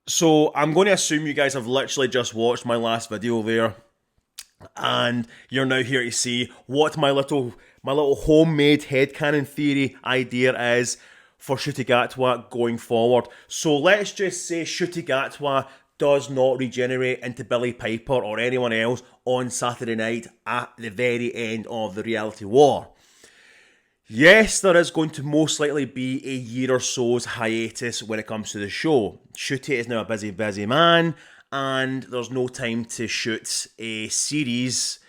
So I'm going to assume you guys have literally just watched my last video there, and you're now here to see what my little homemade headcanon theory idea is for Shutigatwa going forward. So let's just say Shutigatwa does not regenerate into Billy Piper or anyone else on Saturday night at the very end of the reality war. Yes, there is going to most likely be a year or so's hiatus when it comes to the show. Shooty is now a busy, busy man, and there's no time to shoot a series,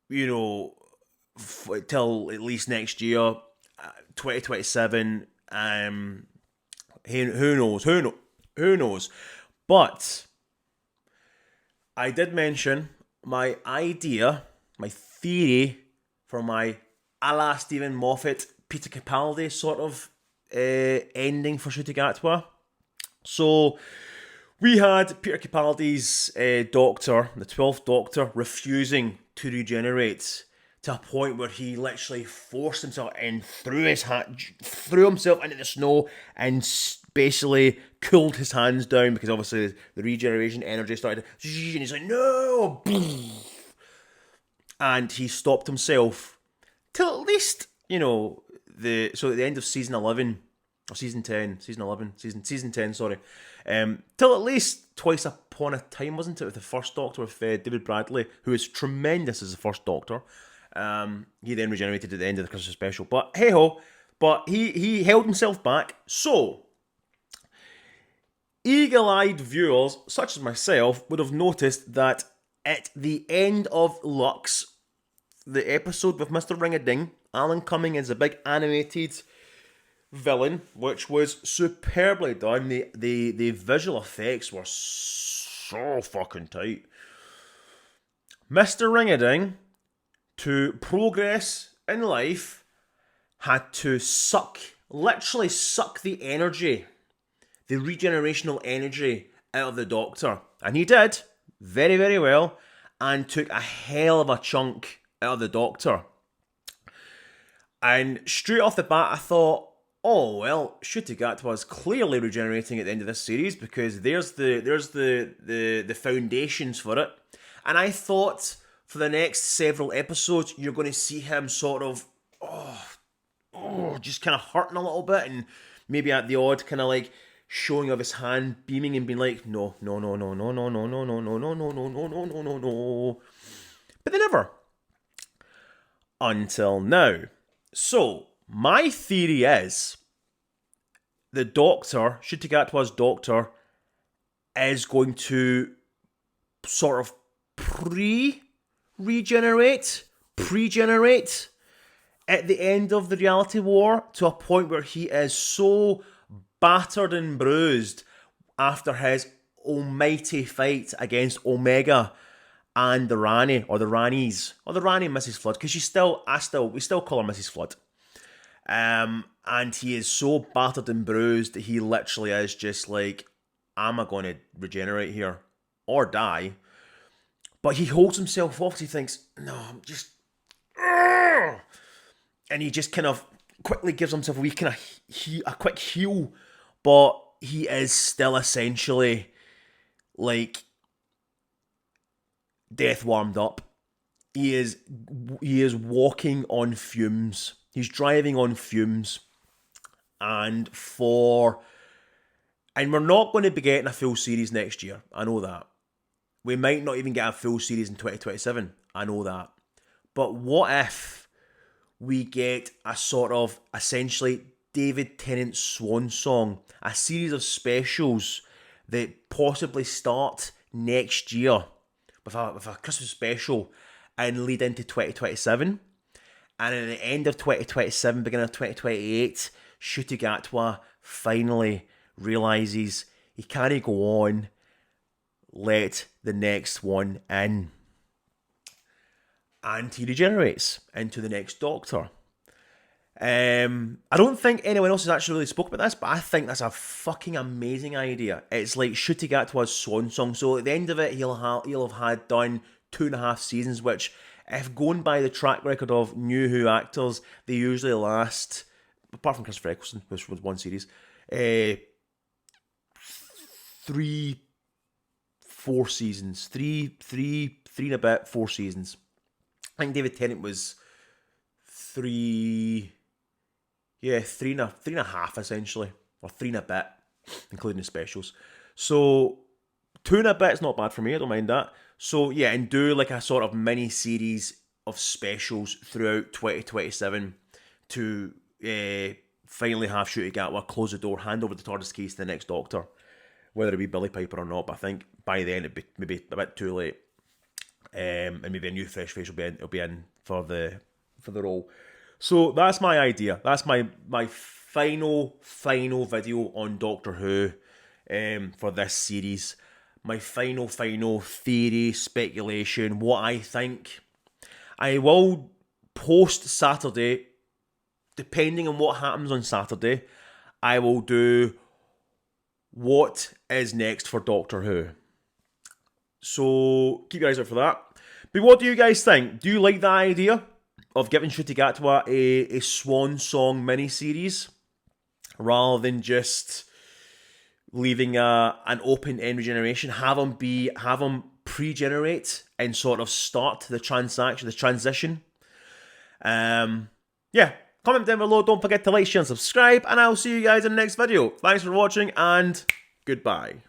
you know, till at least next year, 2027. Who knows? Who knows? But I did mention my idea, my theory for my a la Stephen Moffat, Peter Capaldi sort of ending for Shooty. So we had Peter Capaldi's Doctor, the 12th Doctor, refusing to regenerate to a point where he literally forced himself and threw himself into the snow and basically cooled his hands down because obviously the regeneration energy started, and he's like, no! And he stopped himself till at least, so at the end of season 11, or season 10, season 10, sorry, till at least Twice Upon a Time, wasn't it, with the first Doctor, with David Bradley, who is tremendous as the first Doctor. He then regenerated at the end of the Christmas special, but hey ho, but he held himself back. So eagle-eyed viewers such as myself would have noticed that at the end of Lux, the episode with Mr. Ring-a-Ding, Alan Cumming is a big animated villain, which was superbly done. The visual effects were so fucking tight. Mr. Ring-a-Ding, to progress in life, had to literally suck the energy, the regenerational energy out of the Doctor. And he did very, very well, and took a hell of a chunk out of the Doctor. And straight off the bat, I thought, oh well, Shutigat was clearly regenerating at the end of this series because there's the foundations for it. And I thought for the next several episodes, you're going to see him sort of, just kind of hurting a little bit, and maybe at the odd kind of like showing of his hand beaming and being like, no, no, no, no, no, no, no, no, no, no, no, no, no, no, no, no, no, no. But they never. Until now. So, my theory is the Doctor, Shutigatwa's Doctor, is going to sort of pre-generate at the end of the reality war to a point where he is so battered and bruised after his almighty fight against Omega and the Rani, or the Ranis, or the Rani and Mrs. Flood, because we still call her Mrs. Flood. And he is so battered and bruised that he literally is just like, am I going to regenerate here or die? But he holds himself off. He thinks, no, I'm just, and he just kind of quickly gives himself a quick heal. But he is still essentially like death warmed up. He is walking on fumes. He's driving on fumes. And we're not going to be getting a full series next year. I know that. We might not even get a full series in 2027. I know that. But what if we get a sort of essentially David Tennant swan song, a series of specials that possibly start next year with a Christmas special and lead into 2027, and at the end of 2027, beginning of 2028, Shutigatwa finally realises he can't go on. Let the next one in, and he regenerates into the next Doctor. I don't think anyone else has actually really spoke about this, but I think that's a fucking amazing idea. It's like Shutigatwa's swan song. So at the end of it, he'll have had done 2.5 seasons, which, if going by the track record of New Who actors, they usually last, apart from Christopher Eccleston, which was one series, 4 seasons. Three and a bit, 4 seasons. I think David Tennant was 3 and a half essentially, or 3 and a bit, including the specials. So 2 and a bit's not bad for me, I don't mind that. So yeah, and do like a sort of mini series of specials throughout 2027 to finally have Ncuti Gatwa close the door, hand over the TARDIS keys to the next Doctor, whether it be Billy Piper or not. But I think by then it'd be maybe a bit too late, and maybe a new fresh face will be in for the role. So that's my idea. That's my final video on Doctor Who for this series. My final theory, speculation, what I think. I will post Saturday, depending on what happens on Saturday, I will do what is next for Doctor Who. So keep your eyes out for that. But what do you guys think? Do you like the idea of giving Ncuti Gatwa a Swan Song mini-series rather than just leaving an open-end regeneration? Have him pre-generate and sort of start the transition. Yeah, comment down below. Don't forget to like, share, and subscribe, and I'll see you guys in the next video. Thanks for watching, and goodbye.